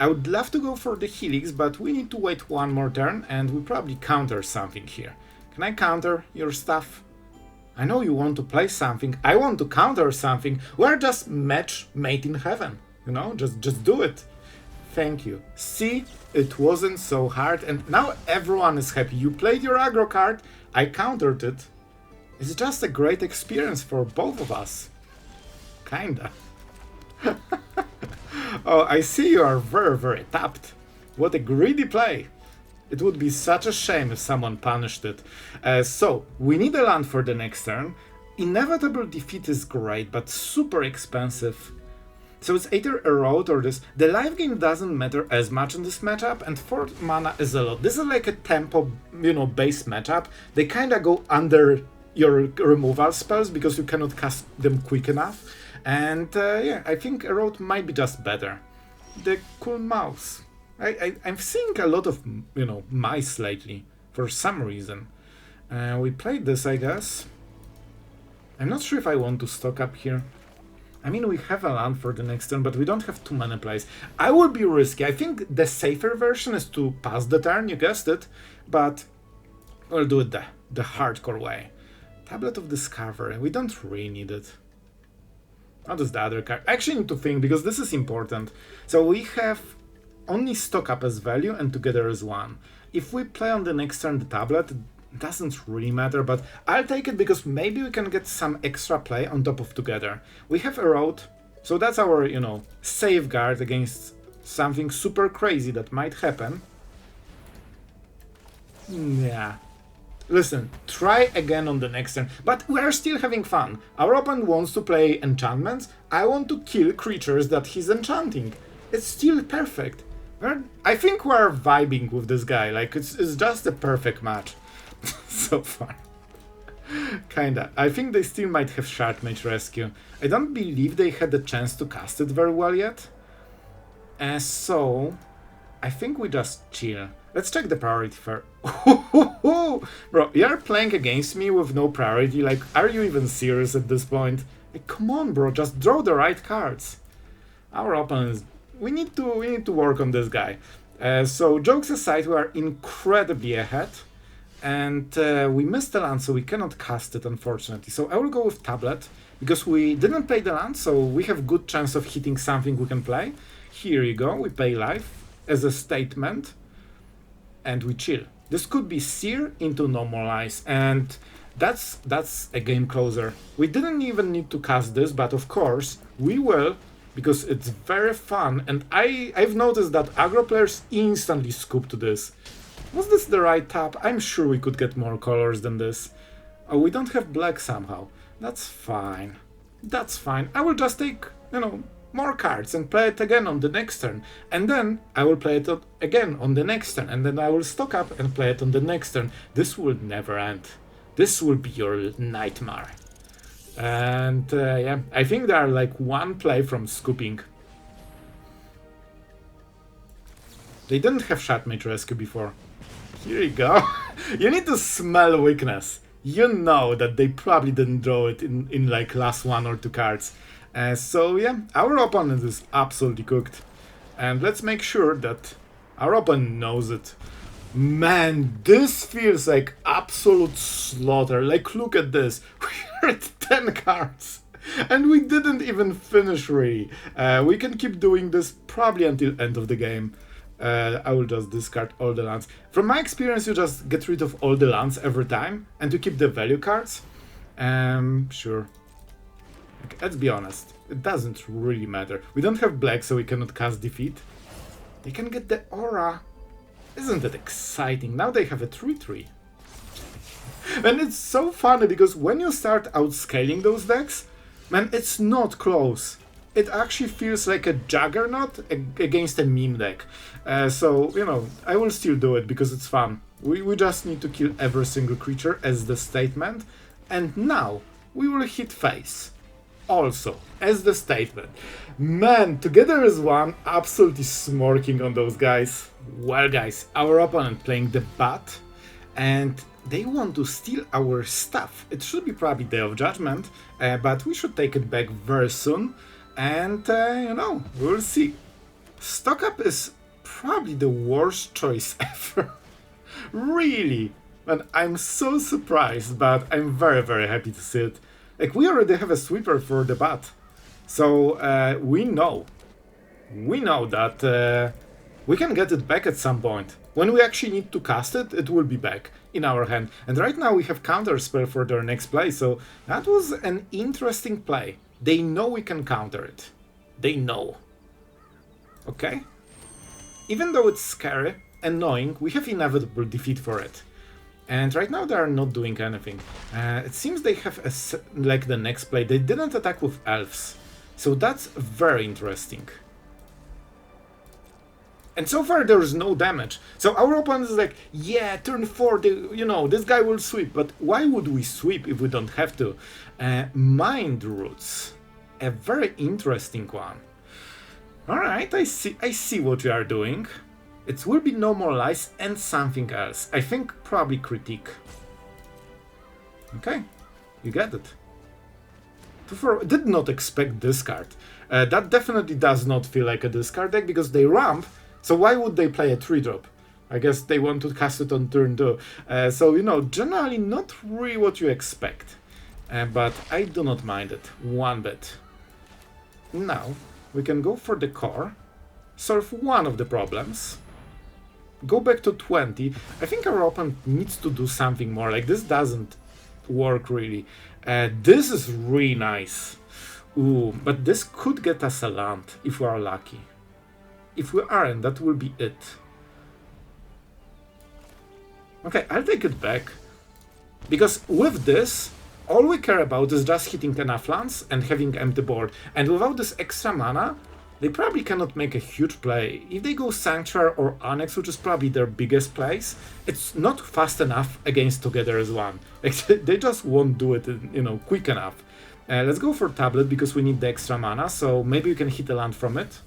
I would love to go for the Helix, but we need to wait one more turn, and we probably counter something here. Can I counter your stuff? I know you want to play something, I want to counter something. We're just match made in heaven, you know, just do it. Thank you. See, it wasn't so hard, and now everyone is happy. You played your aggro card, I countered it. It's just a great experience for both of us. Kinda. Oh, I see you are very, very tapped. What a greedy play. It would be such a shame if someone punished it. So, we need a land for the next turn. Inevitable defeat is great, but super expensive. So it's either Erode or this. The life gain doesn't matter as much in this matchup, and 4 mana is a lot. This is like a tempo, base matchup. They kinda go under your removal spells because you cannot cast them quick enough. And yeah, I think Erode might be just better. The cool mouse. I'm seeing a lot of, mice lately, for some reason. We played this, I guess. I'm not sure if I want to stock up here. I mean, we have a land for the next turn, but we don't have too many plays. I will be risky. I think the safer version is to pass the turn, you guessed it, but we'll do it the hardcore way. Tablet of Discovery, we don't really need it. How does the other card? I actually need to think, because this is important. So we have only stock up as value and together as 1. If we play on the next turn the tablet, it doesn't really matter, but I'll take it because maybe we can get some extra play on top of together. We have Erode, so that's our, safeguard against something super crazy that might happen. Yeah. Listen, try again on the next turn, but we're still having fun. Our opponent wants to play enchantments, I want to kill creatures that he's enchanting. It's still perfect. I think we're vibing with this guy, like it's just a perfect match. So far. Kinda. I think they still might have Shard Mage Rescue. I don't believe they had the chance to cast it very well yet. So I think we just chill. Let's check the priority first. Bro, you're playing against me with no priority? Like, are you even serious at this point? Like, come on, bro, just draw the right cards. Our opponents, we need to work on this guy. So jokes aside, we are incredibly ahead, and we missed the land, so we cannot cast it, unfortunately. So I will go with Tablet because we didn't play the land, so we have good chance of hitting something we can play. Here you go, we pay life as a statement, and we chill. This could be Sear into Normalize, and that's a game closer. We didn't even need to cast this, but of course we will, because it's very fun, and I've noticed that aggro players instantly scoop to this. Was this the right tap? I'm sure we could get more colors than this. Oh, we don't have black somehow. That's fine. That's fine. I will just take, more cards and play it again on the next turn. And then I will play it again on the next turn. And then I will stock up and play it on the next turn. This will never end. This will be your nightmare. And yeah, I think they are like one play from scooping. They didn't have Shard Mage Rescue before. Here you go. You need to smell weakness. You know that they probably didn't draw it in like last 1 or 2 cards. So yeah, our opponent is absolutely cooked. And let's make sure that our opponent knows it. Man, this feels like absolute slaughter. Like, look at this. We're at 10 cards. And we didn't even finish, really. We can keep doing this probably until end of the game. I will just discard all the lands. From my experience, you just get rid of all the lands every time. And you keep the value cards. Sure. Okay, let's be honest. It doesn't really matter. We don't have black, so we cannot cast defeat. They can get the aura. Isn't it exciting? Now they have a 3/3. And it's so funny because when you start outscaling those decks, man, it's not close. It actually feels like a juggernaut against a meme deck. So, I will still do it because it's fun. We just need to kill every single creature as the statement. And now we will hit face. Also, as the statement. Man, together as one, absolutely smirking on those guys. Well, guys, our opponent playing the bat, and they want to steal our stuff. It should be probably Day of Judgment, but we should take it back very soon, and, we'll see. Stock up is probably the worst choice ever. Really. And I'm so surprised, but I'm very, very happy to see it. Like, we already have a sweeper for the bat. So, we know that we can get it back at some point. When we actually need to cast it, it will be back in our hand. And right now we have counter spell for their next play, so that was an interesting play. They know we can counter it. They know. Okay? Even though it's scary, annoying, we have inevitable defeat for it. And right now they are not doing anything. It seems they have, like the next play, they didn't attack with elves. So that's very interesting. And so far there is no damage. So our opponent is like, yeah, turn 4, this guy will sweep. But why would we sweep if we don't have to? Mind Roots. A very interesting one. Alright, I see what you are doing. It will be No More Lies and something else. I think probably Critique. Okay, you get it. Did not expect discard. That definitely does not feel like a discard deck because they ramp. So why would they play a 3-drop? I guess they want to cast it on turn 2. So, generally not really what you expect. But I do not mind it one bit. Now, we can go for the core. Solve one of the problems. Go back to 20. I think our opponent needs to do something more. Like, this doesn't work really. This is really nice. Ooh, but this could get us a land if we are lucky. If we aren't, that will be it. Okay, I'll take it back. Because with this, all we care about is just hitting enough lands and having empty board. And without this extra mana, they probably cannot make a huge play. If they go Sanctuary or Annex, which is probably their biggest plays, it's not fast enough against Together as One. Like, they just won't do it, quick enough. Let's go for Tablet because we need the extra mana, so maybe we can hit a land from it.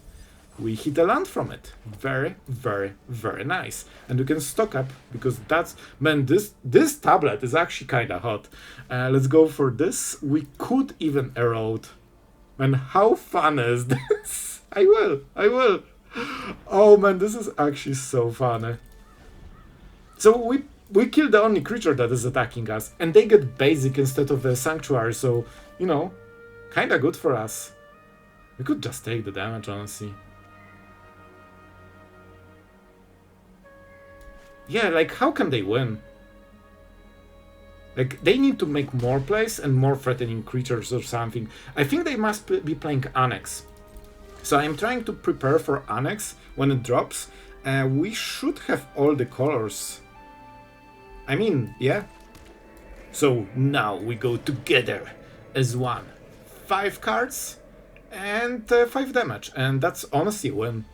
We hit a land from it. Very, very, very nice. And we can stock up because that's... Man, this tablet is actually kind of hot. Let's go for this. We could even Erode. Man, how fun is this? I will. Oh man, this is actually so funny. So we kill the only creature that is attacking us. And they get basic instead of the Sanctuary, so, kinda good for us. We could just take the damage, honestly. Yeah, like, how can they win? Like, they need to make more plays and more threatening creatures or something. I think they must be playing Annex. So I'm trying to prepare for Annex when it drops. We should have all the colors. I mean, yeah. So now we go together as one. 5 cards and 5 damage. And that's honestly a win.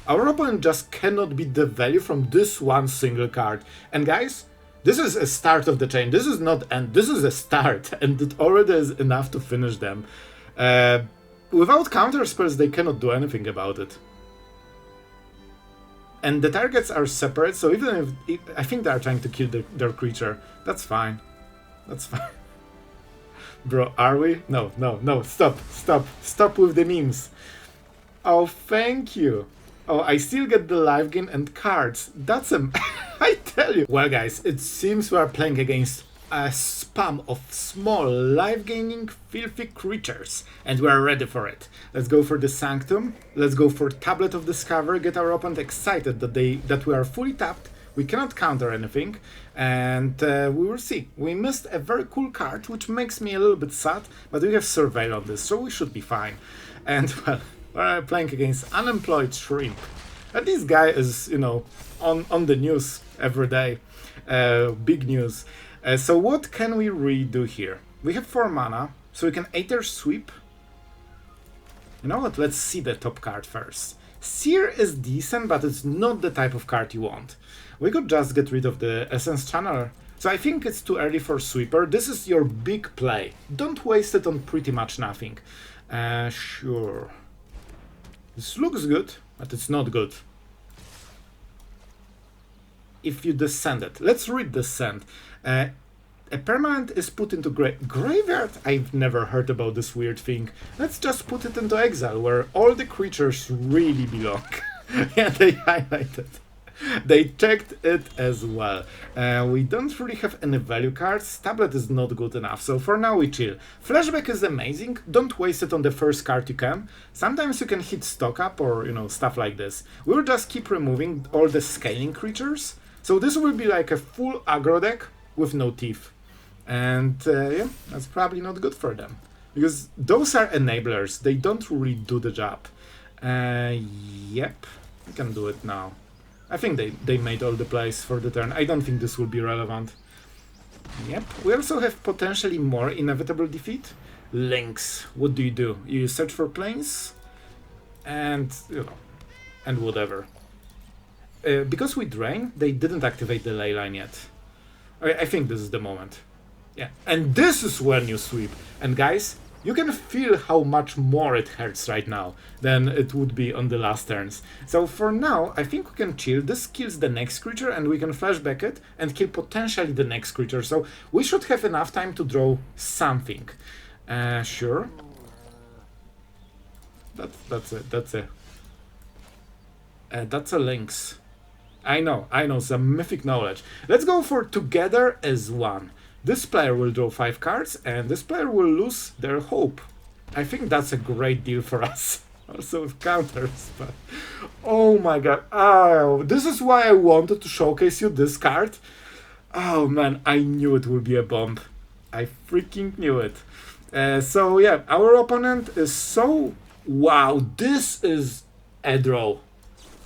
Our opponent just cannot beat the value from this one single card. And guys, this is a start of the chain. This is not end. This is a start. And it already is enough to finish them. Without counter spells, they cannot do anything about it. And the targets are separate, so even if... I think they are trying to kill their creature. That's fine. That's fine. Bro, are we? No. Stop with the memes. Oh, thank you. Oh, I still get the life gain and cards. That's a... I tell you. Well, guys, it seems we are playing against a spam of small life-gaining filthy creatures. And we are ready for it. Let's go for the Sanctum. Let's go for Tablet of Discovery. Get our opponent excited that we are fully tapped. We cannot counter anything. And we will see. We missed a very cool card, which makes me a little bit sad. But we have Surveil on this, so we should be fine. And, well... We're playing against Unemployed Shrimp. And this guy is, on the news every day. Big news. So what can we redo here? We have 4 mana, so we can Aether Sweep. You know what? Let's see the top card first. Sear is decent, but it's not the type of card you want. We could just get rid of the Essence Channeler. So I think it's too early for Sweeper. This is your big play. Don't waste it on pretty much nothing. Sure. This looks good, but it's not good. If you descend it. Let's read Descend. A permanent is put into graveyard? I've never heard about this weird thing. Let's just put it into exile, where all the creatures really belong. Yeah, they highlighted. They checked it as well. We don't really have any value cards. Tablet is not good enough, so for now we chill. Flashback is amazing. Don't waste it on the first card you can. Sometimes you can hit stock up or, you know, stuff like this. We'll just keep removing all the scaling creatures. So this will be like a full aggro deck with no teeth. And yeah, that's probably not good for them. Because those are enablers. They don't really do the job. Yep, we can do it now. I think they made all the plays for the turn. I don't think this will be relevant. Yep. We also have potentially more inevitable defeat. Links. What do? You search for planes and, you know, and whatever. Because we drain, they didn't activate the ley line yet. I think this is the moment. Yeah. And this is when you sweep. And guys, you can feel how much more it hurts right now than it would be on the last turns. So for now, I think we can chill. This kills the next creature and we can flashback it and kill potentially the next creature. So we should have enough time to draw something. Sure. That's a Lynx. I know, some mythic knowledge. Let's go for Together as One. This player will draw 5 cards, and this player will lose their hope. I think that's a great deal for us. Also with counters, but... Oh my god. Oh, this is why I wanted to showcase you this card. Oh man, I knew it would be a bomb. I freaking knew it. So yeah, our opponent is so... Wow, this is a draw.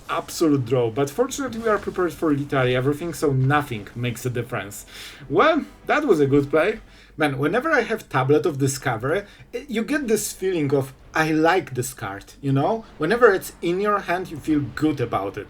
Absolute draw, but fortunately we are prepared for literally everything, so nothing makes a difference. Well, that was a good play. Man, whenever I have Tablet of Discovery, you get this feeling of, I like this card, you know? Whenever it's in your hand, you feel good about it.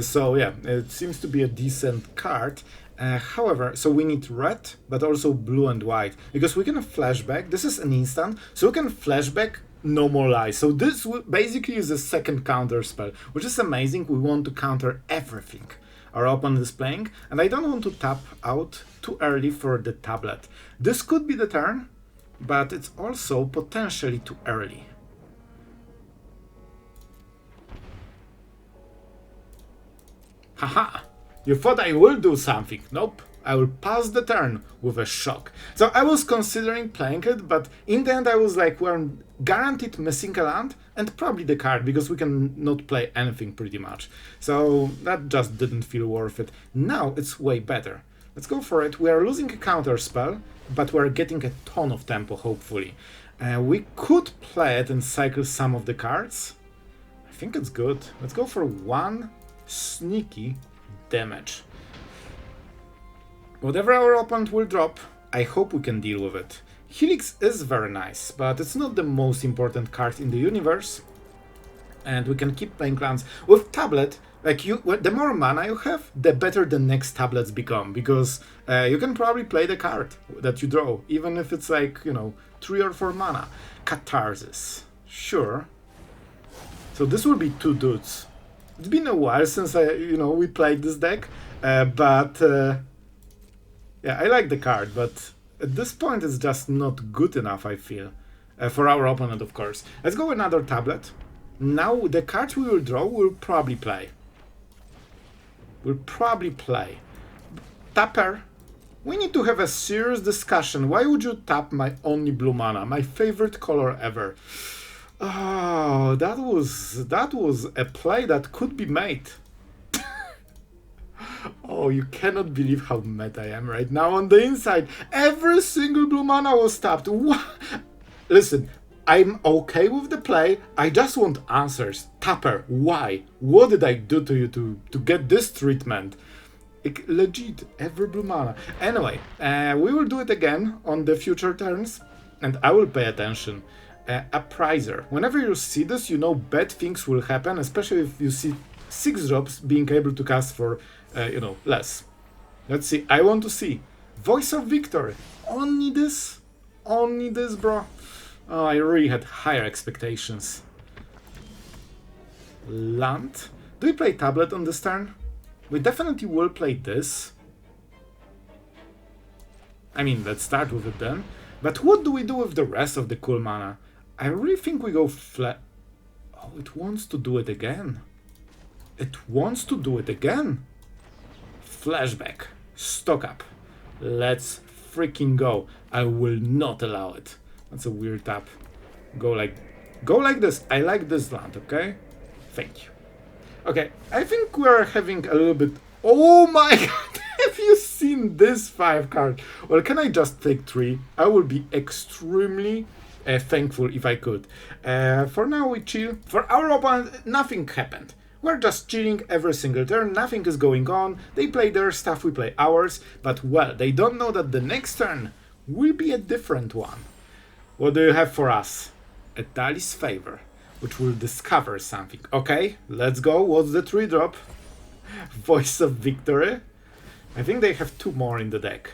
So yeah, it seems to be a decent card. However, so we need red, but also blue and white, because we can flashback. This is an instant, so we can flashback No More Lies. So this basically is a second counter spell, which is amazing. We want to counter everything our opponent is playing, and I don't want to tap out too early for the tablet. This could be the turn, but it's also potentially too early. Haha! You thought I will do something. Nope. I will pass the turn with a shock. So I was considering playing it, but in the end I was like, we're guaranteed missing a land and probably the card, because we can not play anything pretty much. So that just didn't feel worth it. Now it's way better. Let's go for it. We are losing a counter spell, but we're getting a ton of tempo, hopefully. We could play it and cycle some of the cards. I think it's good. Let's go for 1 sneaky damage. Whatever our opponent will drop, I hope we can deal with it. Helix is very nice, but it's not the most important card in the universe. And we can keep playing lands. With Tablet, like the more mana you have, the better the next tablets become, because you can probably play the card that you draw, even if it's like, you know, 3 or 4 mana. Catharsis. Sure. So this will be 2 dudes. It's been a while since we played this deck, but yeah, I like the card, but at this point it's just not good enough, I feel. For our opponent, of course. Let's go another tablet. Now the cards we will draw will probably play. Tapper. We need to have a serious discussion. Why would you tap my only blue mana? My favorite color ever. Oh, that was a play that could be made. Oh, you cannot believe how mad I am right now on the inside. Every single blue mana was tapped. What? Listen, I'm okay with the play. I just want answers. Tapper, why? What did I do to you to get this treatment? Legit, every blue mana. Anyway, we will do it again on the future turns, and I will pay attention. Appraiser. Whenever you see this, you know bad things will happen, especially if you see 6 drops being able to cast for, less. Let's see. I want to see. Voice of Victory. Only this? Only this, bro? Oh, I really had higher expectations. Land. Do we play Tablet on this turn? We definitely will play this. I mean, let's start with it then. But what do we do with the rest of the cool mana? I really think we go flat. Oh, it wants to do it again. It wants to do it again. Flashback. Stock up. Let's freaking go. I will not allow it. That's a weird tap. Go like this. I like this land, okay? Thank you. Okay, I think we're having a little bit... Oh my god! Have you seen this 5 card? Well, can I just take 3? I would be extremely thankful if I could. For now, we chill. For our opponent, nothing happened. We're just chilling every single turn, nothing is going on. They play their stuff, we play ours. But, well, they don't know that the next turn will be a different one. What do you have for us? A Dali's Favor, which will discover something. Okay, let's go. What's the 3-drop? Voice of Victory. I think they have 2 more in the deck.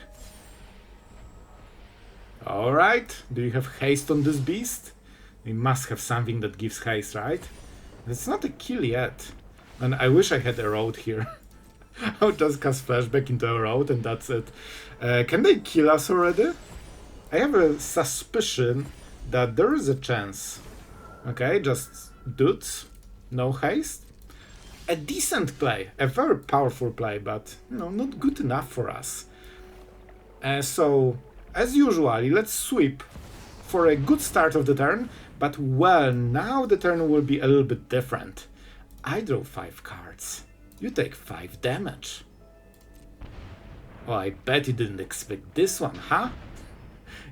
Alright, do you have haste on this beast? They must have something that gives haste, right? It's not a kill yet. And I wish I had Erode here. I'll just cast Flashback into Erode and that's it. Can they kill us already? I have a suspicion that there is a chance. Okay, just dudes. No haste. A decent play. A very powerful play, but, you know, not good enough for us. So, as usually, let's sweep for a good start of the turn. But, well, now the turn will be a little bit different. I draw 5 cards. You take 5 damage. Oh, I bet you didn't expect this one, huh?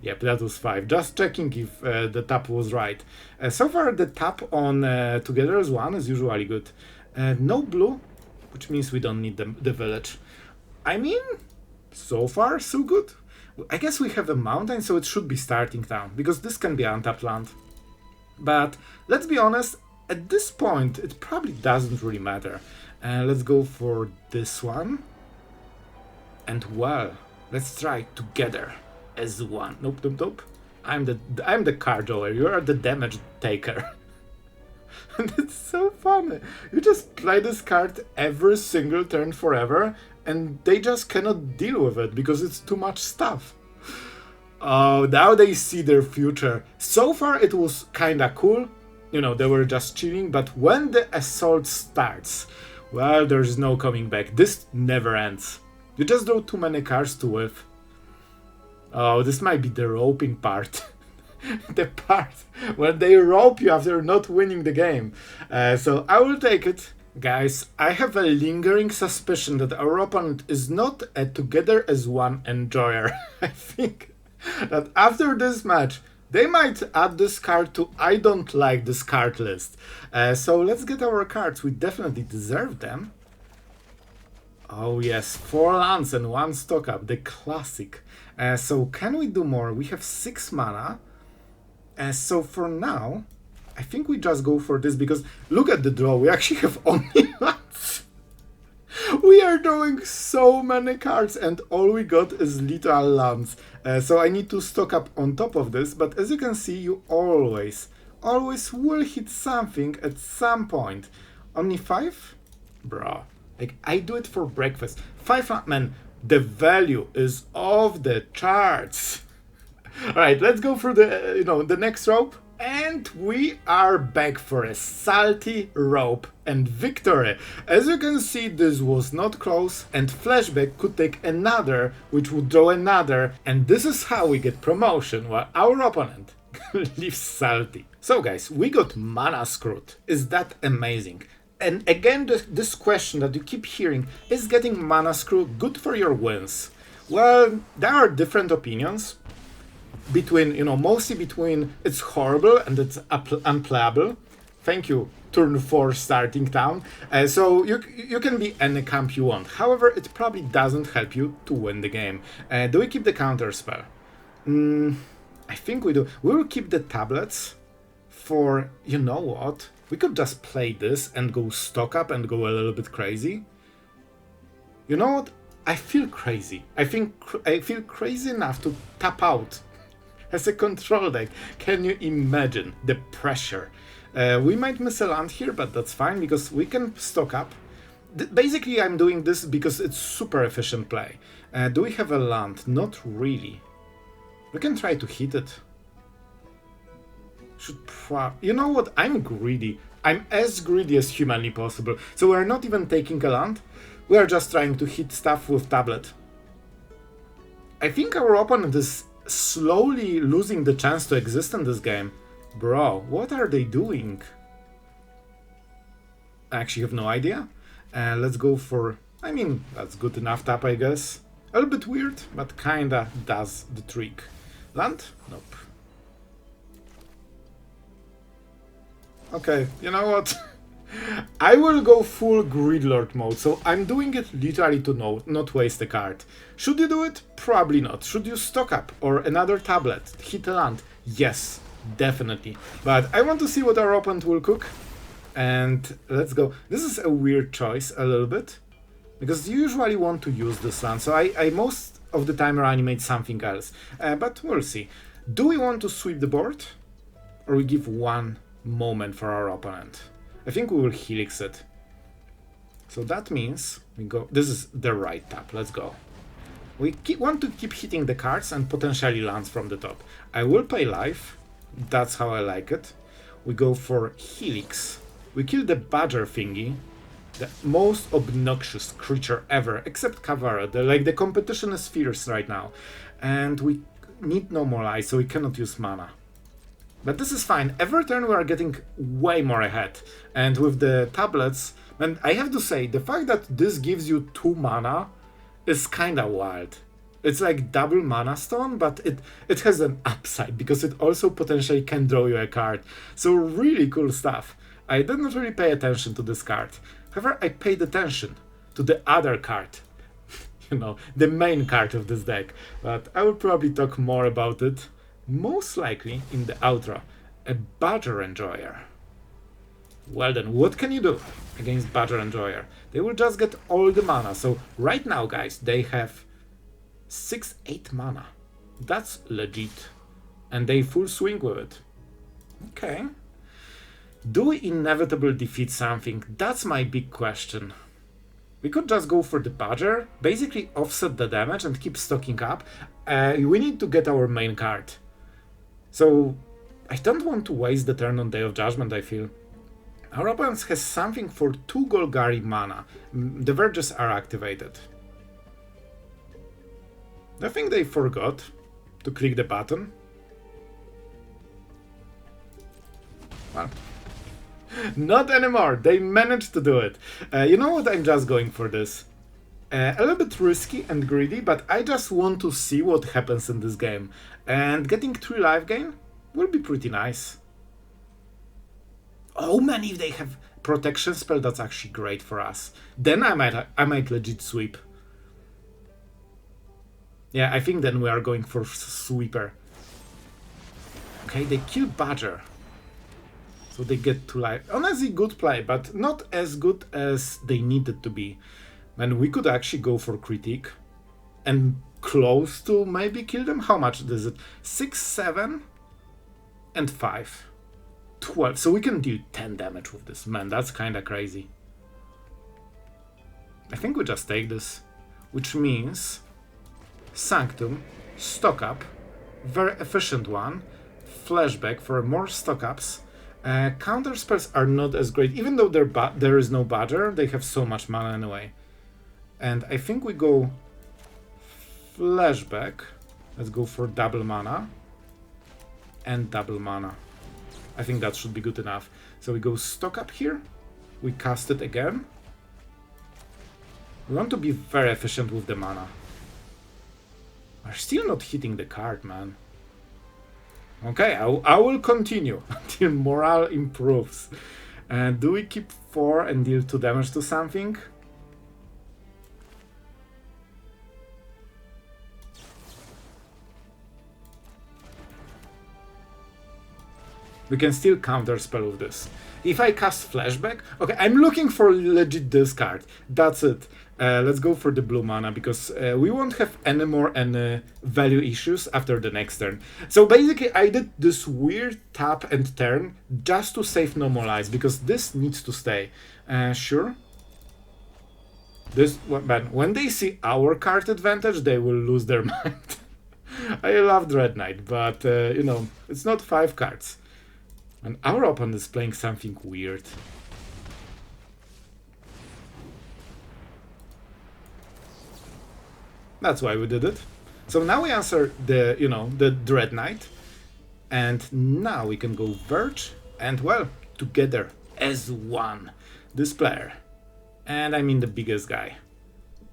Yep, that was 5. Just checking if the tap was right. So far, the tap on Together as 1 is usually good. No blue, which means we don't need the village. I mean, so far, so good. I guess we have a mountain, so it should be starting town, because this can be untapped land. But let's be honest, at this point, it probably doesn't really matter. Let's go for this one. And well, let's try Together as 1. Nope, nope, nope. I'm the card drawer. You are the damage taker. And it's so funny. You just play this card every single turn forever, and they just cannot deal with it because it's too much stuff. Oh, now they see their future. So far it was kinda cool. You know, they were just chilling, but when the assault starts, well, there's no coming back. This never ends. You just draw too many cards to whiff. Oh, this might be the roping part. The part where they rope you after not winning the game. So I will take it. Guys, I have a lingering suspicion that our opponent is not a Together as 1 enjoyer. I think that after this match, they might add this card to I don't like this card list. So let's get our cards. We definitely deserve them. Oh yes, 4 lands and 1 stock up, the classic. So can we do more? We have 6 mana. So for now, I think we just go for this because look at the draw. We actually have only lands. We are drawing so many cards and all we got is literal lands. So I need to stock up on top of this. But as you can see, you always will hit something at some point. Only 5? Bro. Like, I do it for breakfast. 5, man, the value is off the charts. Alright, let's go for the, the next rope. And we are back for a salty rope and victory. As you can see, this was not close, and Flashback could take another, which would draw another, and this is how we get promotion, while our opponent leaves salty. So guys, we got mana screwed. Is that amazing? And again, this question that you keep hearing, is getting mana screw good for your wins? Well, there are different opinions. Between, mostly between it's horrible and it's unplayable. Thank you, turn 4 starting town. So you can be any camp you want. However, it probably doesn't help you to win the game. Do we keep the counter spell? I think we do. We will keep the tablets for, you know what? We could just play this and go stock up and go a little bit crazy. You know what? I feel crazy. I feel crazy enough to tap out as a control deck. Can you imagine the pressure? We might miss a land here, but that's fine because we can stock up. Basically, I'm doing this because it's super efficient play. Do we have a land? Not really. We can try to hit it. You know what? I'm greedy. I'm as greedy as humanly possible. So we're not even taking a land. We are just trying to hit stuff with tablet. I think our opponent is slowly losing the chance to exist in this game. Bro, what are they doing? I actually have no idea. Let's go for... I mean, that's good enough tap, I guess. A little bit weird, but kinda does the trick. Land? Nope. Okay, you know what? I will go full Gridlord mode, so I'm doing it literally to not waste a card. Should you do it? Probably not. Should you stock up or another tablet? Hit a land? Yes, definitely. But I want to see what our opponent will cook. And let's go. This is a weird choice, a little bit. Because you usually want to use this land, so I most of the time reanimate something else. But we'll see. Do we want to sweep the board? Or we give one moment for our opponent? I think we will Helix it. So that means we go... This is the right tap. Let's go. We want to keep hitting the cards and potentially lands from the top. I will pay life. That's how I like it. We go for Helix. We kill the badger thingy. The most obnoxious creature ever, except Kavara. The competition is fierce right now. And we need no more life, so we cannot use mana. But this is fine. Every turn we are getting way more ahead. And with the tablets, and I have to say, the fact that this gives you 2 mana is kinda wild. It's like double mana stone, but it has an upside, because it also potentially can draw you a card. So really cool stuff. I didn't really pay attention to this card. However, I paid attention to the other card. You know, the main card of this deck. But I will probably talk more about it, most likely in the outro. A Badger Enjoyer. Well then, what can you do against Badger Enjoyer? They will just get all the mana. So right now, guys, they have 6-8 mana. That's legit. And they full swing with it. Okay. Do we inevitably defeat something? That's my big question. We could just go for the Badger, basically offset the damage and keep stocking up. We need to get our main card. So I don't want to waste the turn on Day of Judgment, I feel. Our opponent has something for 2 Golgari mana. The Verges are activated. I think they forgot to click the button. Well, not anymore. They managed to do it. You know what? I'm just going for this. A little bit risky and greedy, but I just want to see what happens in this game. And getting 3 life gain will be pretty nice. Oh man, if they have protection spell, that's actually great for us. Then I might legit sweep. Yeah, I think then we are going for sweeper. Okay, they kill Badger. So they get 2 life. Honestly, good play, but not as good as they needed to be. And we could actually go for critique. And close to maybe kill them. How much is it? 6, 7, and 5. 12. So we can do 10 damage with this. Man, that's kinda crazy. I think we just take this. Which means... Sanctum, stock up, very efficient one, flashback for more stock ups. Counter spells are not as great, even though there is no Badger, they have so much mana anyway. And I think we go flashback. Let's go for double mana and double mana. I think that should be good enough. So we go stock up here, we cast it again. We want to be very efficient with the mana. We're still not hitting the card, man. Okay, I will continue until morale improves. Do we keep 4 and deal 2 damage to something? We can still counterspell with this. If I cast Flashback... Okay, I'm looking for legit discard. That's it. Let's go for the blue mana, because we won't have any more value issues after the next turn. So basically, I did this weird tap and turn just to save no more lives, because this needs to stay. Sure. This, man, when they see our card advantage, they will lose their mind. I love Dread Knight, but, you know, it's not 5 cards. And our opponent is playing something weird. That's why we did it. So now we answer the, you know, the Dread Knight. And now we can go Verge and, well, together as one. This player. And I mean the biggest guy.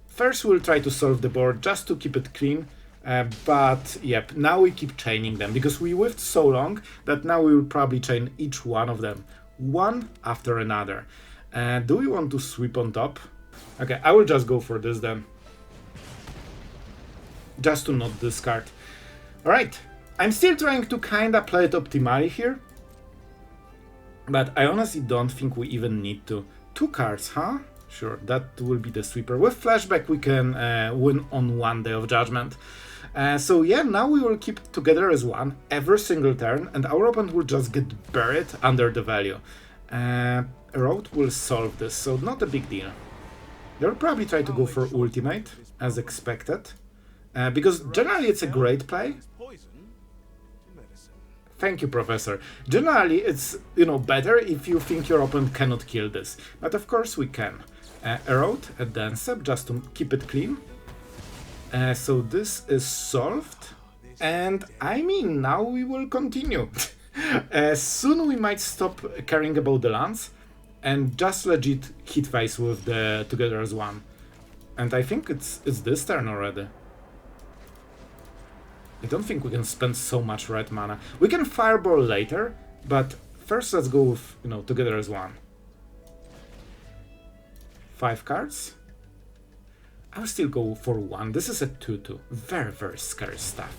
First we'll try to solve the board just to keep it clean. But, yep, now we keep chaining them. Because we whiffed so long that now we will probably chain each one of them. One after another. Do we want to sweep on top? Okay, I will just go for this then. Just to not discard. Alright, I'm still trying to kinda play it optimally here. But I honestly don't think we even need to. 2 cards, huh? Sure, that will be the sweeper. With Flashback we can win on 1 Day of Judgment. So yeah, now we will keep together as one every single turn, and our opponent will just get buried under the value. Erode will solve this, so not a big deal. They'll probably try to go for Ultimate, as expected. Because generally it's a great play. Thank you, Professor. Generally it's, you know, better if you think your opponent cannot kill this. But of course we can. Erode, a dance up, just to keep it clean. So this is solved. And I mean, now we will continue. Soon we might stop caring about the lands and just legit hit face with the together as one. And I think it's this turn already. I don't think we can spend so much red mana. We can fireball later, but first let's go with, you know, together as one. 5 cards. I'll still go for 1. This is a 2/2. Very, very scary stuff.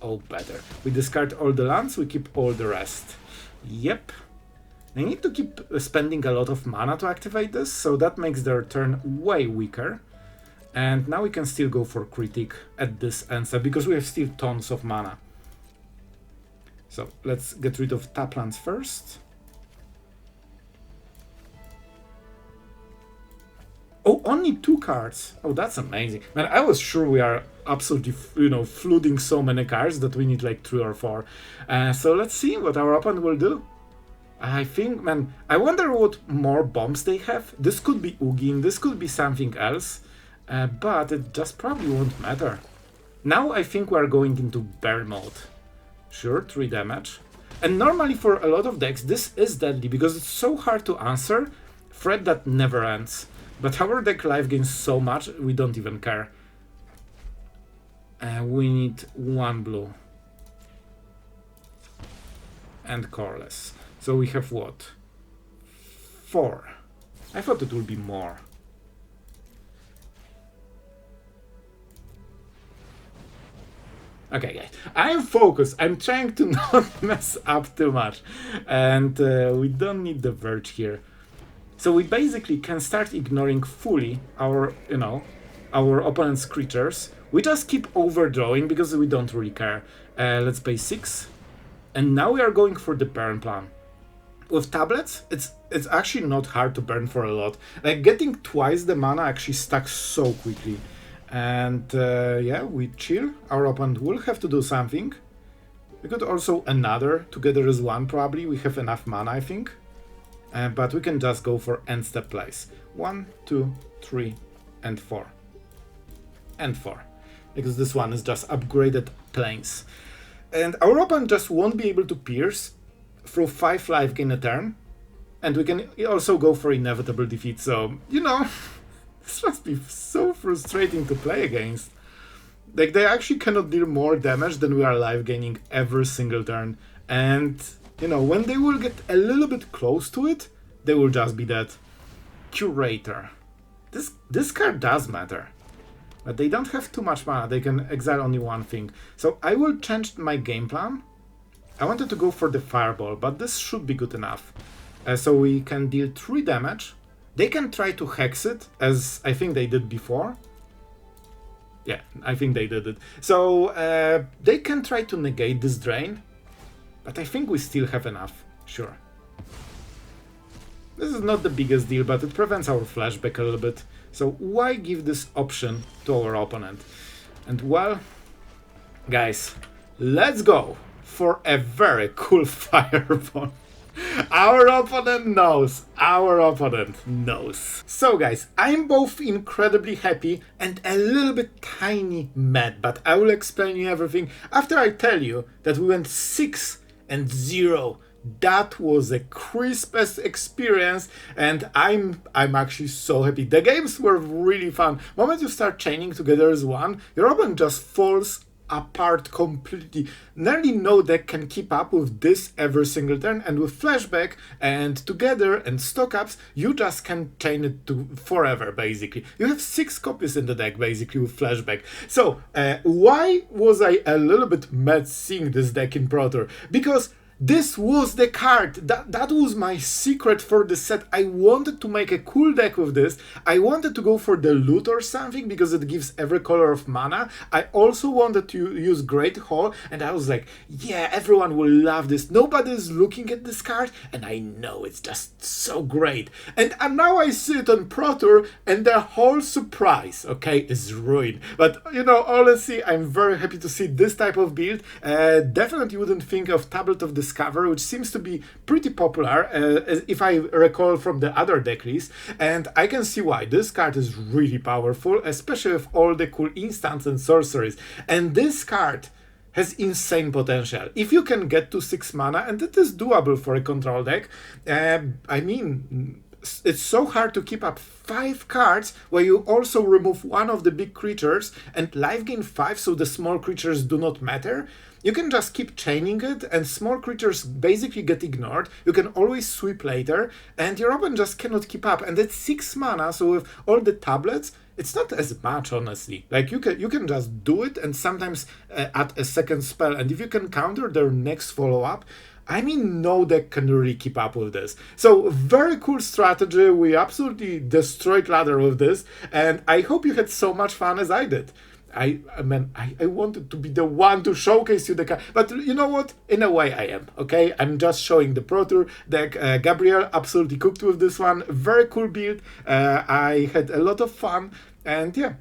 Oh, better. We discard all the lands, we keep all the rest. Yep. They need to keep spending a lot of mana to activate this, so that makes their turn way weaker. And now we can still go for critic at this answer, because we have still tons of mana. So let's get rid of tap lands first. Oh, only 2 cards. Oh, that's amazing. Man, I was sure we are absolutely, you know, flooding so many cards that we need like 3 or 4. So let's see what our opponent will do. I think, man, I wonder what more bombs they have. This could be Ugin, this could be something else. But it just probably won't matter. Now I think we're going into bear mode. Sure, 3 damage. And normally for a lot of decks this is deadly because it's so hard to answer. Threat that never ends. But our deck life gains so much, we don't even care. We need 1 blue. And colorless. So we have what? 4. I thought it would be more. Okay, guys, I'm focused. I'm trying to not mess up too much. And we don't need the Verge here. So we basically can start ignoring fully our, you know, our opponent's creatures. We just keep overdrawing because we don't really care. Let's pay 6. And now we are going for the burn plan. With tablets, it's actually not hard to burn for a lot. Like, getting twice the mana actually stacks so quickly. And yeah, we chill. Our opponent will have to do something. We could also another together as one probably. We have enough mana, I think. But we can just go for end step plays. 1, 2, 3, and 4. And 4. Because this one is just upgraded planes. And our opponent just won't be able to pierce through 5 life gain a turn. And we can also go for inevitable defeat. So, you know, this must be so frustrating to play against. Like, they actually cannot deal more damage than we are life gaining every single turn. And, you know, when they will get a little bit close to it, they will just be dead. Curator. This card does matter. But they don't have too much mana. They can exile only one thing. So I will change my game plan. I wanted to go for the fireball, but this should be good enough. So we can deal 3 damage. They can try to hex it, as I think they did before. Yeah, I think they did it. So they can try to negate this drain. But I think we still have enough. Sure. This is not the biggest deal, but it prevents our flashback a little bit. So why give this option to our opponent? And well, guys, let's go for a very cool fireball. Our opponent knows. Our opponent knows. So guys, I'm both incredibly happy and a little bit tiny mad, but I will explain you everything after I tell you that we went 6-0. That was a crispest experience, and I'm actually so happy. The games were really fun. The moment you start chaining together as one, your opponent just falls apart completely. Nearly no deck can keep up with this every single turn, and with Flashback and Together and Stock Ups, you just can chain it to forever, basically. You have 6 copies in the deck, basically, with Flashback. So, why was I a little bit mad seeing this deck in Pro Tour? Because this was the card. That was my secret for the set. I wanted to make a cool deck with this. I wanted to go for the loot or something because it gives every color of mana. I also wanted to use Great Hall, and I was like, yeah, everyone will love this. Nobody's looking at this card, and I know it's just so great. And now I see it on Pro Tour, and the whole surprise, okay, is ruined. But, you know, honestly, I'm very happy to see this type of build. Definitely wouldn't think of Tablet of Discover, which seems to be pretty popular, if I recall from the other deck list, and I can see why. This card is really powerful, especially with all the cool instants and sorceries, and this card has insane potential. If you can get to 6 mana, and it is doable for a control deck, I mean, it's so hard to keep up 5 cards where you also remove one of the big creatures and life gain 5, so the small creatures do not matter. You can just keep chaining it, and small creatures basically get ignored. You can always sweep later, and your opponent just cannot keep up. And it's 6 mana, so with all the tablets, it's not as much, honestly. Like, you can just do it, and sometimes add a second spell, and if you can counter their next follow-up, I mean, no deck can really keep up with this. So, very cool strategy. We absolutely destroyed ladder with this, and I hope you had so much fun as I did. I wanted to be the one to showcase you the card, but you know what? In a way, I am, okay? I'm just showing the Pro Tour deck. Gabriel absolutely cooked with this one. Very cool build. I had a lot of fun. And yeah,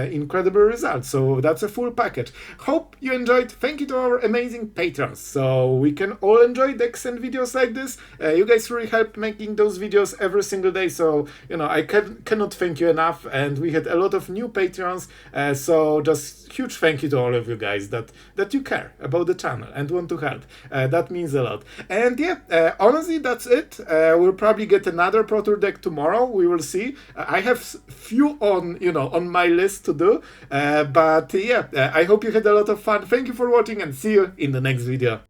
incredible results. So that's a full package. Hope you enjoyed. Thank you to our amazing patrons. So we can all enjoy decks and videos like this. You guys really help making those videos every single day. So, you know, I cannot thank you enough. And we had a lot of new patrons. So just huge thank you to all of you guys that you care about the channel and want to help. That means a lot. And yeah, honestly, that's it. We'll probably get another Pro Tour deck tomorrow. We will see. I have few on my list to do, but yeah, I hope you had a lot of fun. Thank you for watching, and see you in the next video.